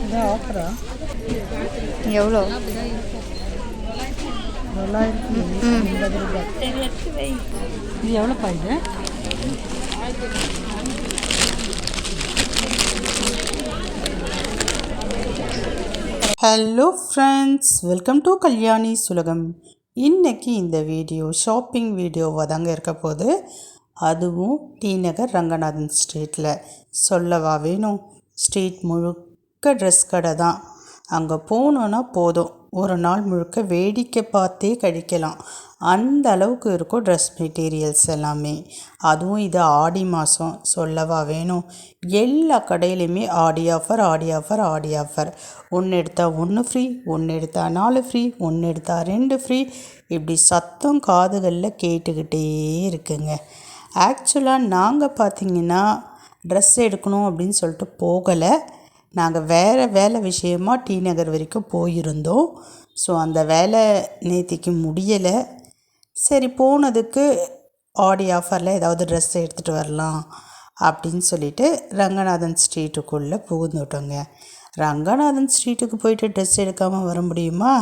இதான் ஆஃபரா? எவ்வளோ? 980 ரூபாய். இது எவ்வளோப்பா இது? Hello friends, welcome to Kalyani சுலகம். இன்றைக்கி இந்த வீடியோ ஷாப்பிங் வீடியோவாக தாங்க இருக்க போது. அதுவும் டி நகர் ரங்கநாதன் ஸ்ட்ரீட்டில். சொல்லவா வேணும், ஸ்ட்ரீட் முழுக்க ட்ரெஸ் கடை தான். அங்கே போனோன்னா போதும், ஒரு நாள் முழுக்க வேடிக்கை பார்த்தே கழிக்கலாம். அந்த அளவுக்கு இருக்கும் ட்ரெஸ் மெட்டீரியல்ஸ் எல்லாமே. அதுவும் இது ஆடி மாதம், சொல்லவா வேணும். எல்லா கடையிலையுமே ஆடி ஆஃபர், ஆடி ஆஃபர், ஆடி ஆஃபர். ஒன்று எடுத்தால் 1 ஃப்ரீ, ஒன்று எடுத்தால் 4 ஃப்ரீ, ஒன்று எடுத்தால் 2 ஃப்ரீ. இப்படி சத்தம் காதுகளில் கேட்டுக்கிட்டே இருக்குங்க. ஆக்சுவலாக நாங்கள் பார்த்திங்கன்னா ட்ரெஸ் எடுக்கணும் அப்படின்னு சொல்லிட்டு போகலை. நாங்கள் வேறு வேலை விஷயமாக டி நகர் வரைக்கும் போயிருந்தோம். ஸோ அந்த வேலை நேத்திக்கு முடியலை. சரி, போனதுக்கு ஆடி ஆஃபரில் ஏதாவது ட்ரெஸ் எடுத்துகிட்டு வரலாம் அப்படின்னு சொல்லிட்டு ரங்கநாதன் ஸ்ட்ரீட்டுக்குள்ளே புகுந்துட்டோங்க. ரங்கநாதன் ஸ்ட்ரீட்டுக்கு போயிட்டு ட்ரெஸ் எடுக்காமல் வர முடியுமா?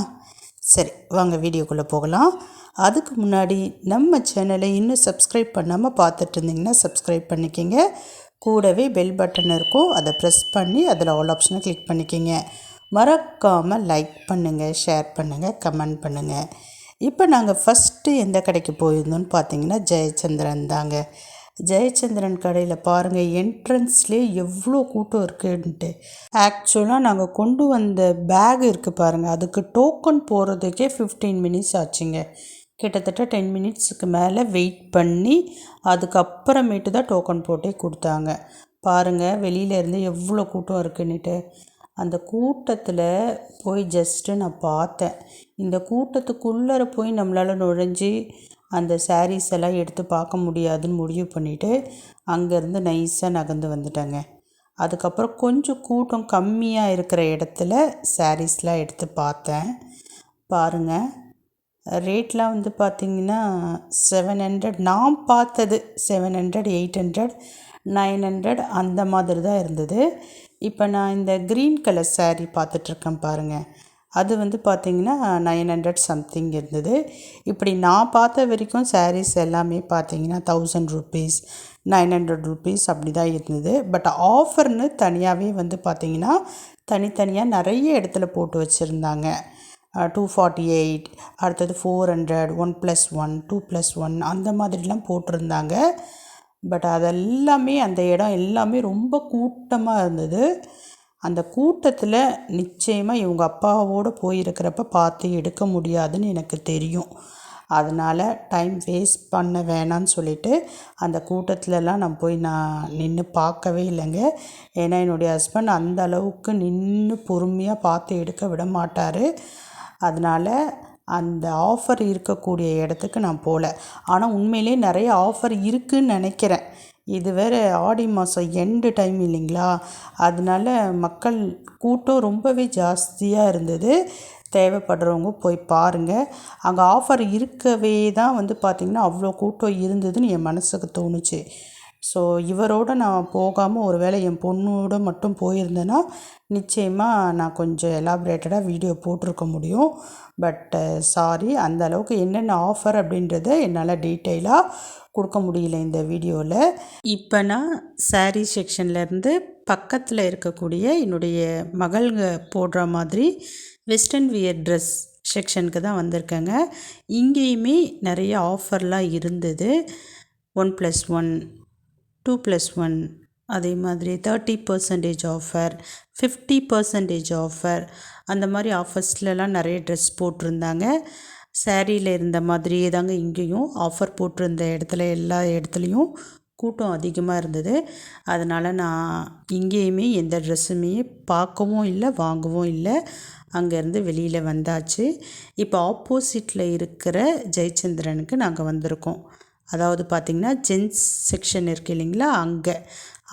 சரி, வாங்க வீடியோக்குள்ளே போகலாம். அதுக்கு முன்னாடி நம்ம சேனலை இன்னும் சப்ஸ்கிரைப் பண்ணாமல் பார்த்துட்டு இருந்தீங்கன்னா சப்ஸ்கிரைப் பண்ணிக்கோங்க. கூடவே பெல் பட்டன் இருக்கும், அதை ப்ரெஸ் பண்ணி அதில் ஆல் ஆப்ஷனை கிளிக் பண்ணிக்கோங்க. மறக்காமல் லைக் பண்ணுங்கள், ஷேர் பண்ணுங்கள், கமெண்ட் பண்ணுங்கள். இப்போ நாங்கள் ஃபஸ்ட்டு எந்த கடைக்கு போயிருந்தோம்னு பார்த்தீங்கன்னா ஜெயச்சந்திரன் தாங்க. ஜெயச்சந்திரன் கடையில் பாருங்கள், என்ட்ரன்ஸ்லேயே எவ்வளோ கூட்டம் இருக்குன்ட்டு. ஆக்சுவலாக நாங்கள் கொண்டு வந்த பேக் இருக்குது பாருங்கள், அதுக்கு டோக்கன் போகிறதுக்கே 15 மினிட்ஸ் ஆச்சுங்க. கிட்டத்தட்ட 10 மினிட்ஸுக்கு மேலே வெயிட் பண்ணி அதுக்கப்புறமேட்டு தான் டோக்கன் போட்டே கொடுத்தாங்க. பாருங்கள், வெளியிலேருந்து எவ்வளோ கூட்டம் இருக்குன்னுட்டு. அந்த கூட்டத்தில் போய் ஜஸ்ட்டு நான் பார்த்தேன். இந்த கூட்டத்துக்குள்ளே போய் நம்மளால் நுழைஞ்சி அந்த சாரீஸ் எல்லாம் எடுத்து பார்க்க முடியாதுன்னு முடிவு பண்ணிவிட்டு அங்கேருந்து நைஸாக நகர்ந்து வந்துட்டேங்க. அதுக்கப்புறம் கொஞ்சம் கூட்டம் கம்மியாக இருக்கிற இடத்துல சாரீஸ்லாம் எடுத்து பார்த்தேன். பாருங்கள், ரேட்லாம் வந்து பார்த்திங்கன்னா 700, நான் பார்த்தது 700, 800, 900 அந்த மாதிரி தான் இருந்தது. இப்போ நான் இந்த க்ரீன் கலர் சாரீ பார்த்துட்ருக்கேன் பாருங்கள், அது வந்து பார்த்திங்கன்னா 900 சம்திங் இருந்தது. இப்படி நான் பார்த்த வரைக்கும் சாரீஸ் எல்லாமே பார்த்திங்கன்னா 1000 ருபீஸ், 900 ருபீஸ் அப்படி தான் இருந்தது. பட் ஆஃபர்னு தனியாகவே வந்து பார்த்திங்கன்னா தனித்தனியாக நிறைய இடத்துல போட்டு வச்சுருந்தாங்க. 248, அடுத்தது 400, 1+1, 2+1 அந்த மாதிரிலாம் போட்டிருந்தாங்க. பட் அதெல்லாமே அந்த இடம் எல்லாமே ரொம்ப கூட்டமாக இருந்தது. அந்த கூட்டத்தில் நிச்சயமாக இவங்க அப்பாவோடு போயிருக்கிறப்ப பார்த்து எடுக்க முடியாதுன்னு எனக்கு தெரியும். அதனால் டைம் வேஸ்ட் பண்ண வேணான்னு சொல்லிவிட்டு அந்த கூட்டத்திலலாம் நான் நின்று பார்க்கவே இல்லைங்க. ஏன்னா என்னுடைய ஹஸ்பண்ட் அந்த அளவுக்கு நின்று பொறுமையாக பார்த்து எடுக்க விட மாட்டார். அதனால் அந்த ஆஃபர் இருக்கக்கூடிய இடத்துக்கு நான் போகல. ஆனால் உண்மையிலே நிறைய ஆஃபர் இருக்குதுன்னு நினைக்கிறேன். இது வேறு ஆடி மாதம் எண்டு டைம் இல்லைங்களா, அதனால மக்கள் கூட்டம் ரொம்பவே ஜாஸ்தியாக இருந்தது. தேவைப்படுறவங்க போய் பாருங்கள். அங்கே ஆஃபர் இருக்கவே தான் வந்து பார்த்திங்கன்னா அவ்வளோ கூட்டம் இருந்ததுன்னு என் மனசுக்கு தோணுச்சு. ஸோ இவரோடு நான் போகாமல் ஒரு வேளை என் பொண்ணோடு மட்டும் போயிருந்தேன்னா நிச்சயமாக நான் கொஞ்சம் எலாபரேட்டடாக வீடியோ போட்டிருக்க முடியும். பட் சாரி, அந்த அளவுக்கு என்னென்ன ஆஃபர் அப்படின்றத என்னால் டீட்டெயிலாக கொடுக்க முடியல இந்த வீடியோவில். இப்போ நான் சாரீ செக்ஷன்லேருந்து பக்கத்தில் இருக்கக்கூடிய என்னுடைய மகள்க போடுற மாதிரி வெஸ்டர்ன் வியர் ட்ரெஸ் செக்ஷனுக்கு தான் வந்திருக்கேங்க. இங்கேயுமே நிறைய ஆஃபர்லாம் இருந்தது. 1+1, 2+1, அதே மாதிரி 30% ஆஃபர், 50% ஆஃபர், அந்த மாதிரி ஆஃபர்ஸ்லலாம் நிறைய ட்ரெஸ் போட்டிருந்தாங்க. சாரியில் இருந்த மாதிரியே தாங்க இங்கேயும் ஆஃபர் போட்டிருந்த இடத்துல எல்லா இடத்துலையும் கூட்டம் அதிகமாக இருந்தது. அதனால் நான் இங்கேயுமே எந்த ட்ரெஸ்ஸுமே பார்க்கவும் இல்லை, வாங்கவும் இல்லை. அங்கேருந்து வெளியில் வந்தாச்சு. இப்போ ஆப்போசிட்டில் இருக்கிற ஜெயச்சந்திரனுக்கு நாங்கள் வந்திருக்கோம். அதாவது பார்த்திங்கன்னா ஜென்ஸ் செக்ஷன் இருக்குது இல்லைங்களா,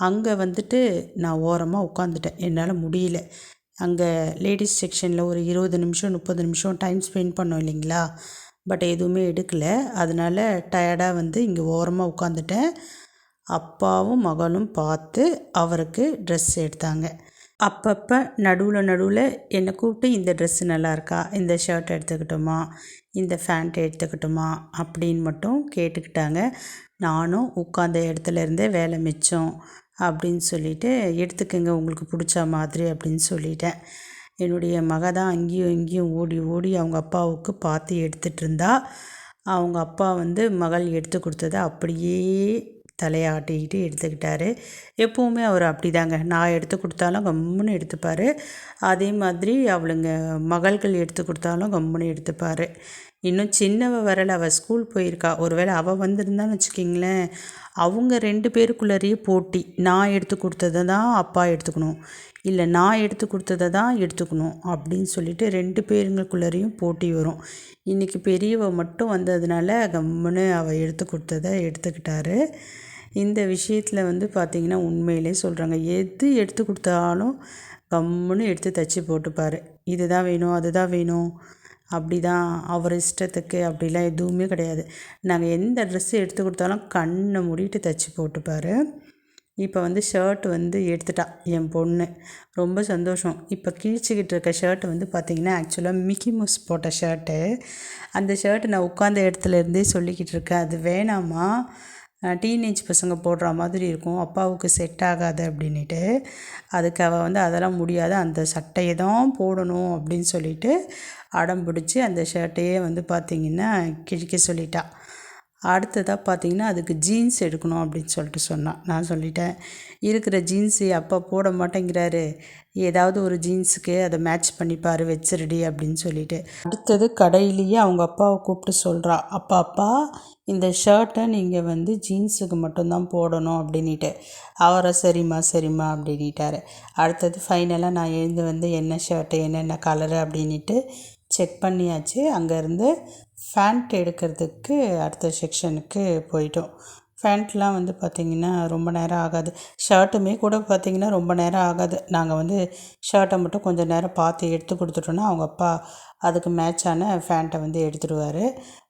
அங்கே வந்துட்டு நான் ஓரமாக உட்காந்துட்டேன். என்னால் முடியல. அங்கே லேடிஸ் செக்ஷனில் ஒரு 20 நிமிஷம் 30 நிமிஷம் டைம் ஸ்பெண்ட் பண்ணோம் இல்லைங்களா, பட் எதுவுமே எடுக்கலை. அதனால் டயர்டாக வந்து இங்கே ஓரமாக உட்காந்துட்டேன். அப்பாவும் மகளும் பார்த்து அவருக்கு ட்ரெஸ் எடுத்தாங்க. அப்பப்போ நடுவில் என்னை கூப்பிட்டு இந்த ட்ரெஸ்ஸு நல்லா இருக்கா, இந்த ஷர்ட் எடுத்துக்கிட்டோமா, இந்த ஃபேண்ட் எடுத்துக்கிட்டோமா அப்படின்னு மட்டும் கேட்டுக்கிட்டாங்க. நானும் உட்காந்த இடத்துல இருந்தே வேலை மிச்சம் அப்படின்னு சொல்லிவிட்டு எடுத்துக்கங்க உங்களுக்கு பிடிச்ச மாதிரி அப்படின்னு சொல்லிட்டேன். என்னுடைய மக தான் அங்கேயும் இங்கேயும் ஓடி ஓடி அவங்க அப்பாவுக்கு பார்த்து எடுத்துகிட்டு இருந்தா. அவங்க அப்பா வந்து மகள் எடுத்து கொடுத்ததை அப்படியே தலையாட்டிக்கிட்டு எடுத்துக்கிட்டாரு. எப்போவுமே அவர் அப்படிதாங்க, நான் எடுத்து கொடுத்தாலும் கம்முன்னு எடுத்துப்பார். அதே மாதிரி அவளுங்க மகள்கள் எடுத்து கொடுத்தாலும் கம்முன்னு எடுத்துப்பார். இன்னும் சின்னவ வரல, அவள் ஸ்கூல் போயிருக்கா. ஒருவேளை அவள் வந்திருந்தான்னு வச்சுக்கிங்களேன், அவங்க 2 பேருக்குள்ளேயே போட்டி. நான் எடுத்து கொடுத்ததை தான் அப்பா எடுத்துக்கணும், இல்லை நான் எடுத்து கொடுத்ததை தான் எடுத்துக்கணும் அப்படின்னு சொல்லிட்டு 2 பேருங்களுக்குள்ளேயும் போட்டி வரும். இன்றைக்கி பெரியவ மட்டும் வந்ததுனால கம்முன்னு அவள் எடுத்து கொடுத்ததை எடுத்துக்கிட்டாரு. இந்த விஷயத்தில் வந்து பார்த்திங்கன்னா உண்மையிலே சொல்கிறாங்க, எது எடுத்து கொடுத்தாலும் கம்முன்னு எடுத்து தைச்சி போட்டுப்பார். இதுதான் வேணும் அதுதான் வேணும் அப்படி தான் அவர் இஷ்டத்துக்கு அப்படிலாம் எதுவுமே கிடையாது. நாங்கள் எந்த ட்ரெஸ்ஸு எடுத்து கொடுத்தாலும் கண்ணை மூடிட்டு தைச்சி போட்டுப்பார். இப்போ வந்து ஷர்ட் வந்து எடுத்துட்டா என் பொண்ணு, ரொம்ப சந்தோஷம். இப்போ கிழிச்சிக்கிட்டு இருக்க ஷர்ட்டு வந்து பார்த்திங்கன்னா ஆக்சுவலாக மிக்கி மவுஸ் போட்ட ஷர்ட்டு. அந்த ஷர்ட்டு நான் உட்காந்த இடத்துல இருந்தே சொல்லிக்கிட்டு இருக்கேன், அது வேணாமா, டீனேஜ் பசங்க போடுற மாதிரி இருக்கும், அப்பாவுக்கு செட் ஆகாது அப்படின்ட்டு. அதுக்கு அவள் வந்து அதெல்லாம் முடியாது, அந்த சட்டையை தான் போடணும் அப்படின்னு சொல்லிட்டு அடம் பிடிச்சி அந்த ஷர்ட்டையே வந்து பார்த்திங்கன்னா கிழிக்க சொல்லிட்டா. அடுத்ததாக பார்த்திங்கன்னா அதுக்கு ஜீன்ஸ் எடுக்கணும் அப்படின்னு சொல்லிட்டு சொன்னான். நான் சொல்லிட்டேன், இருக்கிற ஜீன்ஸு அப்பா போட மாட்டேங்கிறாரு, ஏதாவது ஒரு ஜீன்ஸுக்கு அதை மேட்ச் பண்ணிப்பார் வச்சிருடி அப்படின்னு சொல்லிட்டு. அடுத்தது கடையிலேயே அவங்க அப்பாவை கூப்பிட்டு சொல்கிறா, அப்பா இந்த ஷர்ட்டை நீங்கள் வந்து ஜீன்ஸுக்கு மட்டும்தான் போடணும் அப்படின்ட்டு. அவரை சரிம்மா அப்படின்ட்டாரு. அடுத்தது ஃபைனலாக நான் எழுந்து வந்து என்ன ஷர்ட்டு என்னென்ன கலரு அப்படின்ட்டு செக் பண்ணியாச்சு. அங்கேருந்து ஃபேண்ட் எடுக்கிறதுக்கு அடுத்த செக்ஷனுக்கு போயிட்டோம். ஃபேண்ட்லாம் வந்து பார்த்திங்கன்னா ரொம்ப நேரம் ஆகாது, ஷர்ட்டுமே கூட பார்த்திங்கன்னா ரொம்ப நேரம் ஆகாது. நாங்கள் வந்து ஷர்ட்டை மட்டும் கொஞ்சம் நேரம் பார்த்து எடுத்து கொடுத்துட்டோன்னா அவங்க அப்பா அதுக்கு மேட்சான ஃபேண்ட்டை வந்து எடுத்துடுவார்.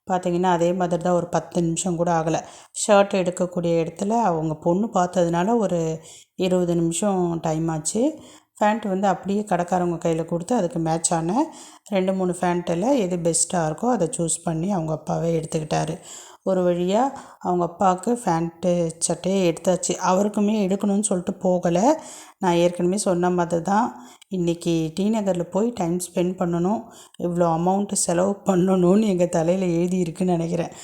பார்த்திங்கன்னா அதே மாதிரி தான், ஒரு 10 நிமிஷம் கூட ஆகலை. ஷர்ட் எடுக்கக்கூடிய இடத்துல அவங்க பொண்ணு பார்த்ததுனால ஒரு 20 நிமிஷம் டைம் ஆச்சு. ஃபேண்ட் வந்து அப்படியே கடைக்காரவங்க கையில் கொடுத்து அதுக்கு மேட்சான 2-3 ஃபேண்ட்டில் எது பெஸ்ட்டாக இருக்கோ அதை சூஸ் பண்ணி அவங்க அப்பாவே எடுத்துக்கிட்டாரு. ஒரு வழியாக அவங்க அப்பாவுக்கு ஃபேண்ட்டு சட்டையை எடுத்தாச்சு. அவருக்குமே எடுக்கணும்னு சொல்லிட்டு போகலை. நான் ஏற்கனவே சொன்ன மாதிரி தான், இன்றைக்கி டி நகரில் போய் டைம் ஸ்பெண்ட் பண்ணணும், இவ்வளோ அமௌண்ட்டு செலவு பண்ணணும்னு எங்கள் தலையில் எழுதியிருக்குன்னு நினைக்கிறேன்.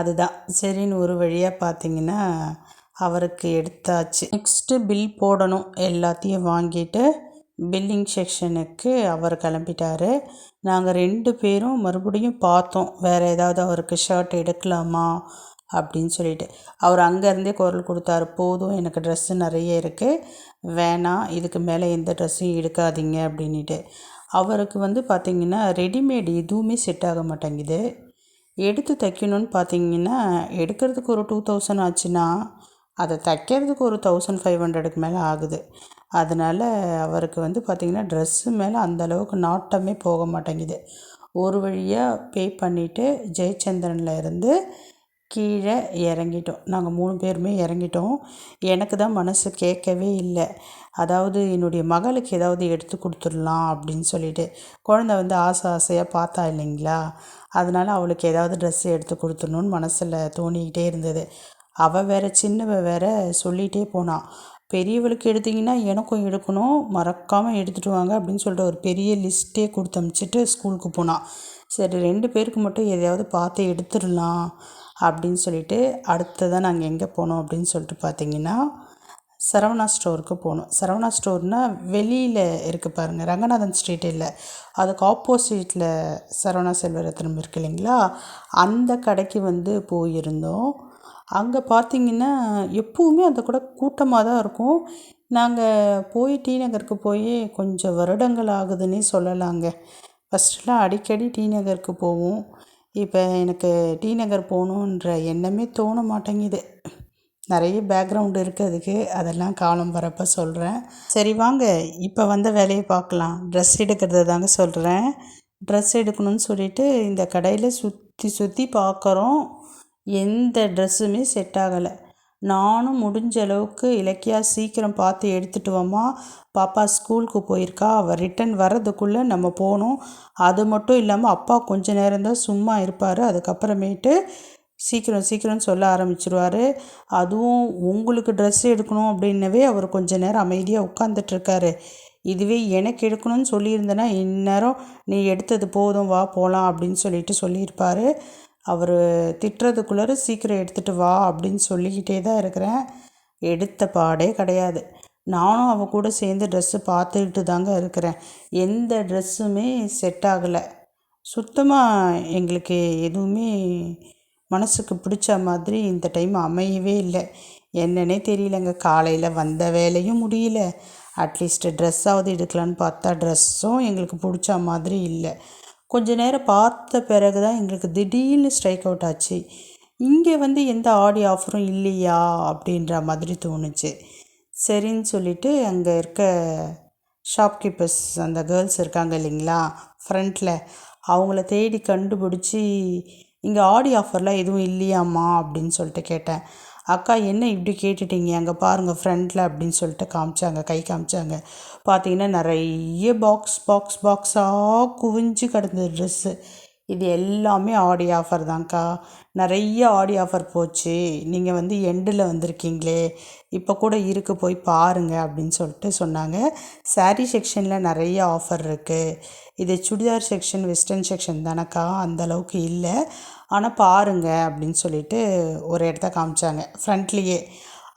அதுதான் சரின்னு ஒரு வழியாக பார்த்திங்கன்னா அவருக்கு எடுத்தாச்சு. நெக்ஸ்ட்டு பில் போடணும். எல்லாத்தையும் வாங்கிட்டு பில்லிங் செக்ஷனுக்கு அவர் கிளம்பிட்டார். நாங்கள் 2 பேரும் மறுபடியும் பார்த்தோம், வேறு ஏதாவது அவருக்கு ஷர்ட் எடுக்கலாமா அப்படின்னு சொல்லிட்டு. அவர் அங்கேருந்தே குரல் கொடுத்தாரு, போதும் எனக்கு ட்ரெஸ்ஸு நிறைய இருக்குது, வேணாம் இதுக்கு மேலே எந்த ட்ரெஸ்ஸையும் எடுக்காதீங்க அப்படின்ட்டு. அவருக்கு வந்து பார்த்திங்கன்னா ரெடிமேடு எதுவுமே செட் ஆக மாட்டேங்குது. எடுத்து தைக்கணும்னு பார்த்திங்கன்னா எடுக்கிறதுக்கு ஒரு 2000 ஆச்சுன்னா அதை தைக்கிறதுக்கு ஒரு 1500க்கு மேலே ஆகுது. அதனால் அவருக்கு வந்து பார்த்திங்கன்னா ட்ரெஸ்ஸு மேலே அந்தளவுக்கு நாட்டமே போக மாட்டேங்குது. ஒரு வழியாக பே பண்ணிவிட்டு ஜெயச்சந்திரனில் இருந்து கீழே இறங்கிட்டோம். நாங்கள் 3 பேருமே இறங்கிட்டோம். எனக்கு தான் மனசு கேட்கவே இல்லை. அதாவது என்னுடைய மகளுக்கு ஏதாவது எடுத்து கொடுத்துடலாம் அப்படின்னு சொல்லிட்டு. குழந்தை வந்து ஆசையாக பார்த்தா இல்லைங்களா, அதனால் அவளுக்கு ஏதாவது ட்ரெஸ்ஸு எடுத்து கொடுத்துடணுன்னு மனசில் தோணிக்கிட்டே இருந்தது. அவள் வேறு சின்னவ வேறு சொல்லிகிட்டே போனான், பெரியவளுக்கு எடுத்திங்கன்னா எனக்கும் எடுக்கணும், மறக்காமல் எடுத்துகிட்டு வாங்க அப்படின்னு சொல்லிட்டு ஒரு பெரிய லிஸ்ட்டே கொடுத்து அனுப்பிச்சிட்டு ஸ்கூலுக்கு போனான். சரி 2 பேருக்கு மட்டும் எதையாவது பார்த்து எடுத்துடலாம் அப்படின்னு சொல்லிட்டு அடுத்ததான் நாங்கள் எங்கே போனோம் அப்படின்னு சொல்லிட்டு பார்த்திங்கன்னா சரவணா ஸ்டோருக்கு போனோம். சரவணா ஸ்டோர்னால் வெளியில் இருக்குது பாருங்கள், ரங்கநாதன் ஸ்ட்ரீட் இல்லை, அதுக்கு ஆப்போசிட்டில் சரவணா செல்வரத்னம் இருக்கு இல்லைங்களா, அந்த கடைக்கு வந்து போயிருந்தோம். அங்கே பார்த்திங்கன்னா எப்போவுமே அந்த கூட கூட்டமாக தான் இருக்கும். நாங்கள் போய் டி நகருக்கு போய் கொஞ்சம் வருடங்கள் ஆகுதுன்னே சொல்லலாங்க. ஃபஸ்ட்டுலாம் அடிக்கடி டி நகருக்கு போவோம். இப்போ எனக்கு டி நகர் போகணுன்ற எண்ணமே தோண மாட்டேங்குது. நிறைய பேக்ரவுண்டு இருக்குது அதுக்கு, அதெல்லாம் காலம் வரப்போ சொல்கிறேன். சரி வாங்க இப்போ வந்த வேலையை பார்க்கலாம். ட்ரெஸ் எடுக்கிறது தாங்க சொல்கிறேன். ட்ரெஸ் எடுக்கணும்னு சொல்லிட்டு இந்த கடையில் சுற்றி பார்க்குறோம், எந்த ட்ரெஸ்ஸுமே செட் ஆகலை. நானும் முடிஞ்ச அளவுக்கு இலக்கியா சீக்கிரம் பார்த்து எடுத்துகிட்டு வாம்மா, பாப்பா ஸ்கூலுக்கு போயிருக்கா, அவள் ரிட்டன் வர்றதுக்குள்ளே நம்ம போகணும். அது மட்டும் இல்லாமல் அப்பா கொஞ்ச நேரம்தான் சும்மா இருப்பார், அதுக்கப்புறமேட்டு சீக்கிரம் சீக்கிரம் சொல்ல ஆரம்பிச்சிருவார். அதுவும் உங்களுக்கு ட்ரெஸ் எடுக்கணும் அப்படின்னவே அவர் கொஞ்ச நேரம் அமைதியாக உட்காந்துட்ருக்காரு. இதுவே எனக்கு எடுக்கணும்னு சொல்லியிருந்தேன்னா இந்நேரம் நீ எடுத்தது போதும் வா போகலாம் அப்படின்னு சொல்லியிருப்பார். அவர் திட்டுறதுக்குள்ளே சீக்கிரம் எடுத்துகிட்டு வா அப்படின்னு சொல்லிக்கிட்டே தான் இருக்கிறேன். எடுத்த பாடே கிடையாது. நானும் அவள் கூட சேர்ந்து ட்ரெஸ்ஸு பார்த்துக்கிட்டு தாங்க இருக்கிறேன். எந்த ட்ரெஸ்ஸுமே செட் ஆகலை. சுத்தமாக எங்களுக்கு எதுவுமே மனசுக்கு பிடிச்ச மாதிரி இந்த டைம் அமையவே இல்லை. என்னன்னே தெரியலங்க. காலையில் வந்த வேலையும் முடியல, அட்லீஸ்ட்டு ட்ரெஸ்ஸாவது எடுக்கலான்னு பார்த்தா ட்ரெஸ்ஸும் எங்களுக்கு பிடிச்ச மாதிரி இல்லை. கொஞ்ச நேரம் பார்த்த பிறகு தான் எங்களுக்கு திடீர்னு ஸ்ட்ரைக் அவுட் ஆச்சு. இங்கே எந்த ஆடி ஆஃபரும் இல்லையா அப்படின்ற மாதிரி தோணுச்சு. சரின்னு சொல்லிவிட்டு அங்கே இருக்க ஷாப்கீப்பர்ஸ், அந்த கேர்ள்ஸ் இருக்காங்க இல்லைங்களா ஃப்ரண்ட்டில், அவங்கள தேடி கண்டுபிடிச்சி இங்கே ஆடி ஆஃபர்லாம் எதுவும் இல்லையாம்மா அப்படின்னு சொல்லிட்டு கேட்டேன். அக்கா என்ன இப்படி கேட்டுட்டீங்க, அங்கே பாருங்கள் ஃப்ரண்ட்டில் அப்படின்னு சொல்லிட்டு காமிச்சாங்க, கை காமிச்சாங்க. பார்த்தீங்கன்னா நிறைய பாக்ஸாக குவிஞ்சு கிடந்தது ட்ரெஸ்ஸு. இது எல்லாமே ஆடி ஆஃபர் தான்க்கா, நிறைய ஆடி ஆஃபர் போச்சு, நீங்கள் எண்டில் வந்திருக்கீங்களே, இப்போ கூட இருக்குது போய் பாருங்கள் அப்படின்னு சொல்லிட்டு சொன்னாங்க. சாரீ செக்ஷனில் நிறைய ஆஃபர் இருக்குது. இது சுடிதார் செக்ஷன், வெஸ்டர்ன் செக்ஷன் தானக்கா, அந்தளவுக்கு இல்லை, ஆனால் பாருங்கள் அப்படின்னு சொல்லிட்டு ஒரு இடத்த காமிச்சாங்க ஃப்ரண்ட்லேயே.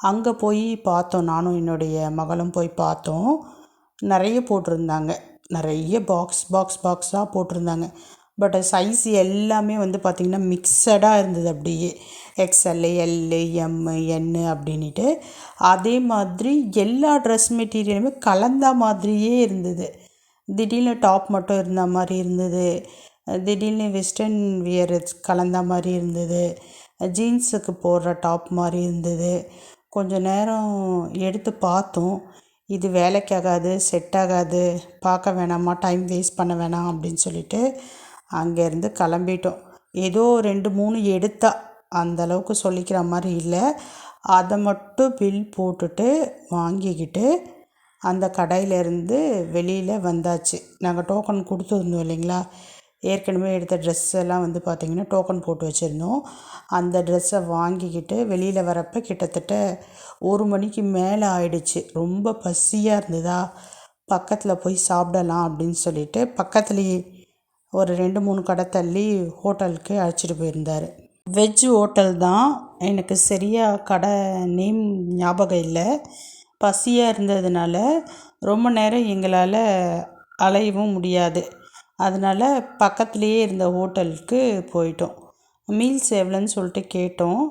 அங்கே போய் பார்த்தோம், நானும் என்னுடைய மகளும் போய் பார்த்தோம். நிறைய போட்டிருந்தாங்க, நிறைய பாக்ஸாக போட்டிருந்தாங்க. பட் சைஸ் எல்லாமே பார்த்திங்கன்னா மிக்சடாக இருந்தது. அப்படியே எக்ஸ்எல், எல், எம், என் அப்படின்ட்டு. அதே மாதிரி எல்லா ட்ரெஸ் மெட்டீரியலுமே கலந்த மாதிரியே இருந்தது. திடீர்னு டாப் மட்டும் இருந்த மாதிரி இருந்தது, திடீர்னு வெஸ்டர்ன் வியர் கலந்த மாதிரி இருந்தது, ஜீன்ஸுக்கு போடுற டாப் மாதிரி இருந்தது. கொஞ்சம் நேரம் எடுத்து பார்த்தோம். இது வேலைக்காகாது, செட் ஆகாது, பார்க்க வேணாமா, டைம் வேஸ்ட் பண்ண வேணாம் அப்படின்னு சொல்லிட்டு அங்கேருந்து கிளம்பிட்டோம். ஏதோ 2-3 எடுத்தா, அந்தளவுக்கு சொல்லிக்கிற மாதிரி இல்லை. அதை மட்டும் பில் போட்டுட்டு வாங்கிக்கிட்டு அந்த கடையிலேருந்து வெளியில் வந்தாச்சு. நாங்கள் டோக்கன் கொடுத்துருந்தோம் இல்லைங்களா, ஏற்கனவே எடுத்த ட்ரெஸ் எல்லாம் பார்த்திங்கன்னா டோக்கன் போட்டு வச்சுருந்தோம். அந்த ட்ரெஸ்ஸை வாங்கிக்கிட்டு வெளியில் வரப்போ கிட்டத்தட்ட 1 மணிக்கு மேலே ஆயிடுச்சு. ரொம்ப பசியாக இருந்ததா, பக்கத்தில் போய் சாப்பிடலாம் அப்படின்னு சொல்லிட்டு பக்கத்துலேயே ஒரு 2-3 கடை தள்ளி ஹோட்டலுக்கு அழைச்சிட்டு போயிருந்தார். வெஜ் ஹோட்டல் தான், எனக்கு சரியாக கடை நேம் ஞாபகம் இல்லை. பசியாக இருந்ததுனால ரொம்ப நேரம் எங்களால் அலையவும் முடியாது, அதனால் பக்கத்துலேயே இருந்த ஹோட்டலுக்கு போயிட்டோம். மீல்ஸ் எவ்வளோன்னு சொல்லிட்டு கேட்டோம்.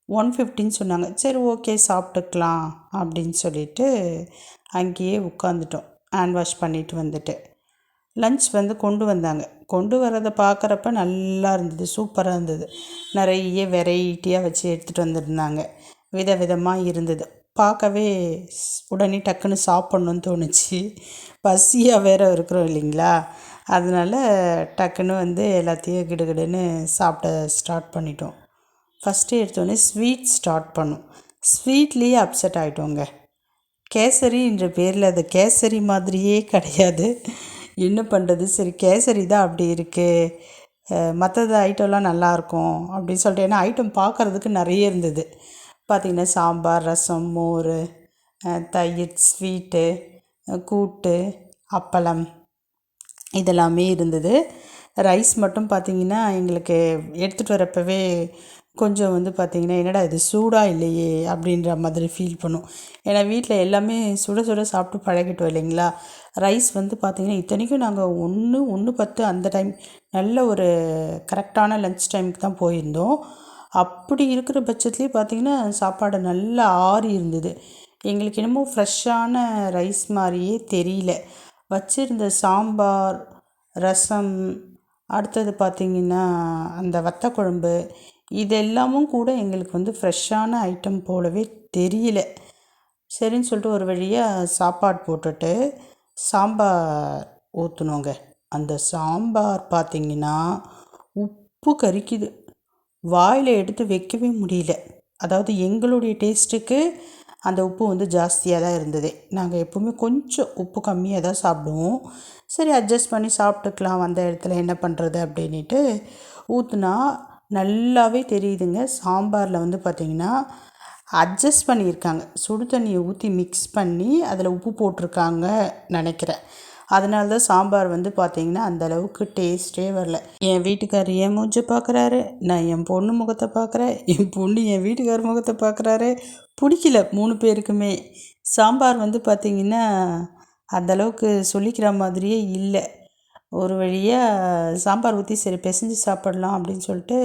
150ன்னு சொன்னாங்க. சரி ஓகே சாப்பிட்டுக்கலாம் அப்படின்னு சொல்லிட்டு அங்கேயே உட்காந்துட்டோம். ஹேண்ட் வாஷ் பண்ணிவிட்டு வந்துட்டு லன்ச் கொண்டு வந்தாங்க. கொண்டு வரதை பார்க்குறப்ப நல்லா இருந்தது, சூப்பராக இருந்தது. நிறைய வெரைட்டியாக வச்சு எடுத்துகிட்டு வந்துருந்தாங்க, விதவிதமாக இருந்தது. பார்க்கவே உடனே டக்குன்னு சாப்பிட்ணுன்னு தோணுச்சு. பசியாக வேறு இருக்கிறோம் இல்லைங்களா, அதனால் டக்குன்னு எல்லாத்தையும் கிடுகிடுன்னு சாப்பிட ஸ்டார்ட் பண்ணிட்டோம். ஃபஸ்ட்டு எடுத்தோடனே ஸ்வீட் ஸ்டார்ட் பண்ணோம். ஸ்வீட்லேயே அப்செட் ஆகிட்டோங்க. கேசரின்ற பேரில் அது கேசரி மாதிரியே கிடையாது. என்ன பண்ணுறது, சரி கேசரி தான் அப்படி இருக்குது, மற்றது ஐட்டம்லாம் நல்லாயிருக்கும் அப்படின்னு சொல்லிட்டு, ஏன்னா ஐட்டம் பார்க்குறதுக்கு நிறைய இருந்தது. பார்த்திங்கன்னா சாம்பார், ரசம், மோர், தயிர், ஸ்வீட்டு, கூட்டு, அப்பளம் இதெல்லாமே இருந்தது. ரைஸ் மட்டும் பார்த்திங்கன்னா எங்களுக்கு எடுத்துகிட்டு வரப்பவே கொஞ்சம் பார்த்திங்கன்னா என்னடா இது சூடாக இல்லையே அப்படின்ற மாதிரி ஃபீல் பண்ணும். ஏன்னா வீட்டில் எல்லாமே சுட சுட சாப்பிட்டு பழகிட்டோம் இல்லைங்களா. ரைஸ் பார்த்திங்கன்னா இத்தனைக்கும் நாங்கள் 1:10 அந்த டைம் நல்ல ஒரு கரெக்டான லன்ச் டைமுக்கு தான் போயிருந்தோம். அப்படி இருக்கிற பட்சத்துலேயே பார்த்திங்கன்னா சாப்பாடு நல்லா ஆறி இருந்தது. எங்களுக்கு என்னமோ ஃப்ரெஷ்ஷான ரைஸ் மாதிரியே தெரியல. வச்சுருந்த சாம்பார், ரசம், அடுத்தது பார்த்திங்கன்னா அந்த வத்தக்குழம்பு, இதெல்லாமும் கூட எங்களுக்கு ஃப்ரெஷ்ஷான ஐட்டம் போலவே தெரியல. சரின்னு சொல்லிட்டு ஒரு வழியாக சாப்பாடு போட்டுட்டு சாம்பார் ஊற்றுனோங்க. அந்த சாம்பார் பார்த்திங்கன்னா உப்பு கரிக்குது, வாயில் எடுத்து வைக்கவே முடியல. அதாவது எங்களுடைய டேஸ்ட்டுக்கு அந்த உப்பு வந்து ஜாஸ்தியாக தான் இருந்தது. நாங்கள் எப்போவுமே கொஞ்சம் உப்பு கம்மியாக தான் சாப்பிடுவோம். சரி அட்ஜஸ்ட் பண்ணி சாப்பிட்டுக்கலாம் வந்த இடத்துல என்ன பண்ணுறது அப்படின்ட்டு ஊற்றுனா நல்லாவே தெரியுதுங்க. சாம்பாரில் வந்து பார்த்திங்கன்னா அட்ஜஸ்ட் பண்ணியிருக்காங்க. சுடு தண்ணியை ஊற்றி மிக்ஸ் பண்ணி அதில் உப்பு போட்டிருக்காங்க நினைக்கிறேன். அதனால தான் சாம்பார் வந்து பார்த்திங்கன்னா அந்தளவுக்கு டேஸ்ட்டே வரல. என் வீட்டுக்காரர் என் மூஞ்சை பார்க்குறாரு, நான் என் பொண்ணு முகத்தை பார்க்குறேன், என் பொண்ணு என் வீட்டுக்காரர் முகத்தை பார்க்குறாரு. பிடிக்கல 3 பேருக்குமே. சாம்பார் வந்து பார்த்திங்கன்னா அந்தளவுக்கு சொல்லிக்கிற மாதிரியே இல்லை. ஒரு வழியாக சாம்பார் ஊற்றி சரி பிசைஞ்சு சாப்பிட்லாம் அப்படின்னு சொல்லிட்டு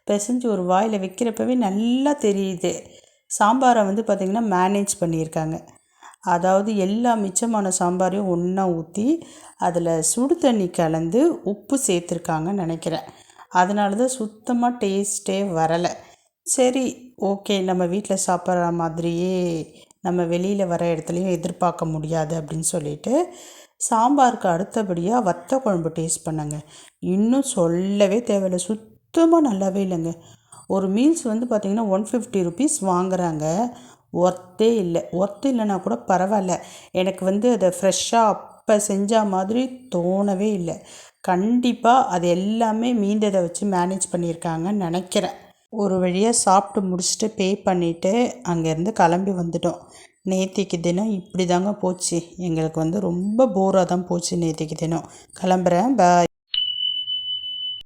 பிசைஞ்சு ஒரு வாயில் வைக்கிறப்பவே நல்லா தெரியுது. சாம்பாரை வந்து பார்த்திங்கன்னா மேனேஜ் பண்ணியிருக்காங்க. அதாவது எல்லா மிச்சமான சாம்பாரையும் ஒன்றா ஊற்றி அதில் சுடு தண்ணி கலந்து உப்பு சேர்த்துருக்காங்கன்னு நினைக்கிறேன். அதனால தான் சுத்தமாக டேஸ்ட்டே வரலை. சரி ஓகே, நம்ம வீட்டில் சாப்பிட்ற மாதிரியே நம்ம வெளியில் வர இடத்துலையும் எதிர்பார்க்க முடியாது அப்படின்னு சொல்லிட்டு சாம்பாருக்கு அடுத்தபடியாக வத்த குழம்பு டேஸ்ட் பண்ணேங்க. இன்னும் சொல்லவே தேவையில்லை, சுத்தமாக நல்லாவே இல்லைங்க. ஒரு மீல்ஸ் வந்து பார்த்திங்கன்னா 150 ருபீஸ் வாங்குகிறாங்க. ஒர்த்தே இல்லை. ஒர்த்து இல்லைனா கூட பரவாயில்ல, எனக்கு வந்து அதை ஃப்ரெஷ்ஷாக அப்போ செஞ்ச மாதிரி தோணவே இல்லை. கண்டிப்பாக அது எல்லாமே மீந்ததை வச்சு மேனேஜ் பண்ணியிருக்காங்கன்னு நினைக்கிறேன். ஒரு வழியாக சாப்பிட்டு முடிச்சுட்டு பே பண்ணிவிட்டு அங்கேருந்து கிளம்பி வந்துட்டோம். நேத்திக்கு தினம் இப்படி தாங்க போச்சு. எங்களுக்கு வந்து ரொம்ப போராக தான் போச்சு நேத்திக்கு தினம். கிளம்புறேன், பாய்.